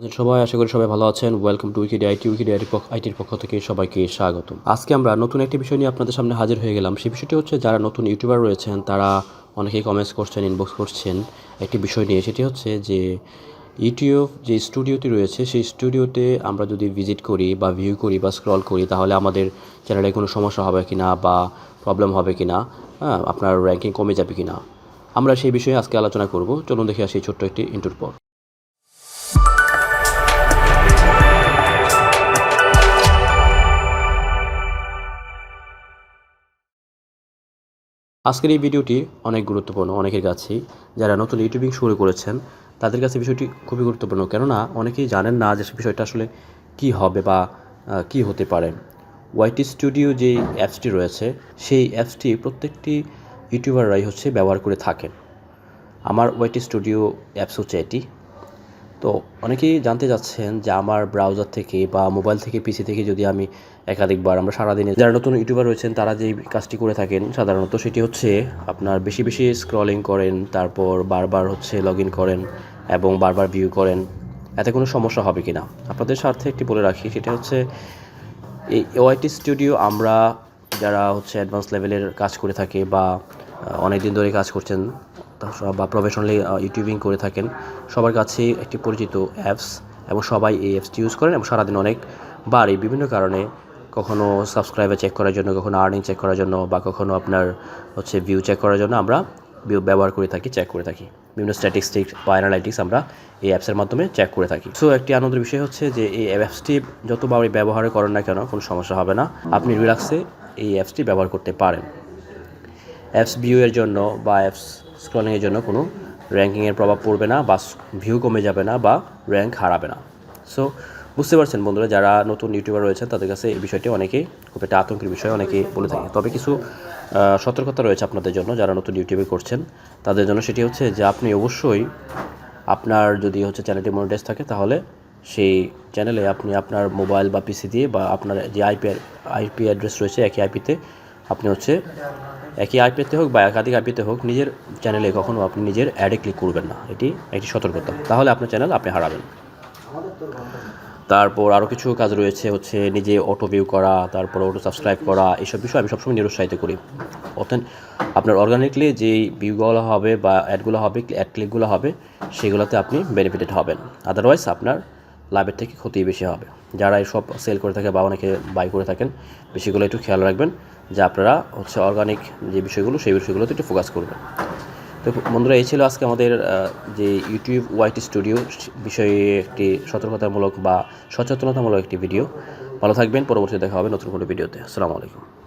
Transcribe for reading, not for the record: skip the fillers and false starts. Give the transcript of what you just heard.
সবাই আশা করি সবাই ভালো আছেন। Welcome to উইকিডিয়াইট। আইটির পক্ষ থেকে সবাইকে স্বাগতম। আজকে আমরা নতুন একটি বিষয় নিয়ে আপনাদের সামনে হাজির হয়ে গেলাম। সেই বিষয়টি হচ্ছে যারা নতুন ইউটিউবার রয়েছেন তারা অনেকেই কমেন্টস করছেন, ইনবক্স করছেন একটি বিষয় নিয়ে। সেটি হচ্ছে যে ইউটিউব যে স্টুডিওটি রয়েছে সেই স্টুডিওতে আমরা যদি ভিজিট করি বা ভিউ করি বা স্ক্রল করি তাহলে আমাদের চ্যানেলে কোনো সমস্যা হবে কি না বা প্রবলেম হবে কি না, আপনার র্যাঙ্কিং কমে যাবে কি না, আমরা সেই বিষয়ে আজকে আলোচনা করব। চলুন দেখে আসি ছোট্ট একটি ইন্ট্রোর পর। আজকের এই ভিডিওটি অনেক গুরুত্বপূর্ণ অনেকের কাছেই। যারা নতুন ইউটিউবিং শুরু করেছেন তাদের কাছে বিষয়টি খুবই গুরুত্বপূর্ণ, কেননা অনেকেই জানেন না যে বিষয়টা আসলে কী হবে বা কী হতে পারে। ওয়াইটি স্টুডিও যে অ্যাপসটি রয়েছে সেই অ্যাপসটি প্রত্যেকটি ইউটিউবাররাই ব্যবহার করে থাকেন। আমার ওয়াইটি স্টুডিও অ্যাপস হচ্ছে এটি। তো অনেকেই জানতে চাচ্ছেন যে আমার ব্রাউজার থেকে বা মোবাইল থেকে পিসি থেকে যদি আমি একাধিকবার, আমরা সারাদিনে যারা নতুন ইউটিউবার রয়েছেন তারা যেই কাজটি করে থাকেন সাধারণত সেটি হচ্ছে আপনার বেশি বেশি স্ক্রলিং করেন, তারপর বারবার লগ ইন করেন এবং বারবার ভিউ করেন, এতে কোনো সমস্যা হবে কি না। আপনাদের স্বার্থে একটি বলে রাখি, সেটা হচ্ছে এই ওয়াইটি স্টুডিও আমরা যারা অ্যাডভান্স লেভেলের কাজ করে থাকে বা অনেক দিন ধরে কাজ করছেন বা প্রফেশনালি ইউটিউবিং করে থাকেন, সবার কাছেই একটি পরিচিত অ্যাপস এবং সবাই এই অ্যাপসটি ইউজ করেন এবং সারাদিন অনেকবার এই বিভিন্ন কারণে, কখনও সাবস্ক্রাইবার চেক করার জন্য, কখনো আর্নিং চেক করার জন্য বা কখনো আপনার ভিউ চেক করার জন্য আমরা ব্যবহার করে থাকি, চেক করে থাকি। বিভিন্ন স্ট্যাটিস্টিক্স বা অ্যানালাইটিক্স আমরা এই অ্যাপসের মাধ্যমে চেক করে থাকি। সো একটি আনন্দের বিষয় হচ্ছে যে এই অ্যাপসটি যতবার ব্যবহার করেন না কেন কোনো সমস্যা হবে না, আপনি রিল্যাক্সে এই অ্যাপসটি ব্যবহার করতে পারেন। অ্যাপস ভিউয়ের জন্য বা অ্যাপস স্ক্রলিংয়ের জন্য কোনো র্যাঙ্কিংয়ের প্রভাব পড়বে না বা ভিউ কমে যাবে না বা র্যাঙ্ক হারাবে না। সো বুঝতে পারছেন বন্ধুরা, যারা নতুন ইউটিউবার রয়েছেন তাদের কাছে এই বিষয়টি অনেকেই খুব একটা আতঙ্কের বিষয়, অনেকেই বলে থাকে। তবে কিছু সতর্কতা রয়েছে আপনাদের জন্য যারা নতুন ইউটিউবে করছেন তাদের জন্য। সেটি হচ্ছে যে আপনি অবশ্যই আপনার যদি চ্যানেলটি মনিটাইজ থাকে তাহলে সেই চ্যানেলে আপনি আপনার মোবাইল বা পিসি দিয়ে বা আপনার যে আইপি অ্যাড্রেস রয়েছে একই আইপিতে আপনি একই আইপিতে হোক বা একাধিক আইপিতে হোক নিজের চ্যানেলে কখনো আপনি নিজের অ্যাডে ক্লিক করবেন না। এটি একটি সতর্কতা, তাহলে আপনার চ্যানেল আপনি হারাবেন। তারপর আরও কিছু কাজ রয়েছে নিজে অটো ভিউ করা, তারপর অটো সাবস্ক্রাইব করা, এইসব বিষয় আমি সবসময় নিরুৎসাহিত করি। অর্থাৎ আপনার অর্গানিকলি যেই ভিউগুলো হবে বা অ্যাডগুলো হবে, অ্যাড ক্লিকগুলো হবে, সেগুলোতে আপনি বেনিফিটেড হবেন। আদারওয়াইজ আপনার লাভের থেকে ক্ষতি বেশি হবে। যারা এইসব সেল করে থাকে বা অনেকে বাই করে থাকেন, বেশিগুলো একটু খেয়াল রাখবেন যে আপনারা অর্গানিক যে বিষয়গুলো সেই বিষয়গুলোতে একটু ফোকাস করবেন। তো বন্ধুরা, এই ছিল আজকে আমাদের যে ইউটিউব ওয়াইটি স্টুডিও বিষয়ে একটি সতর্কতামূলক বা সচেতনতামূলক একটি ভিডিও। ভালো থাকবেন, পরবর্তীতে দেখা হবে নতুন কোনো ভিডিওতে। আসসালামু আলাইকুম।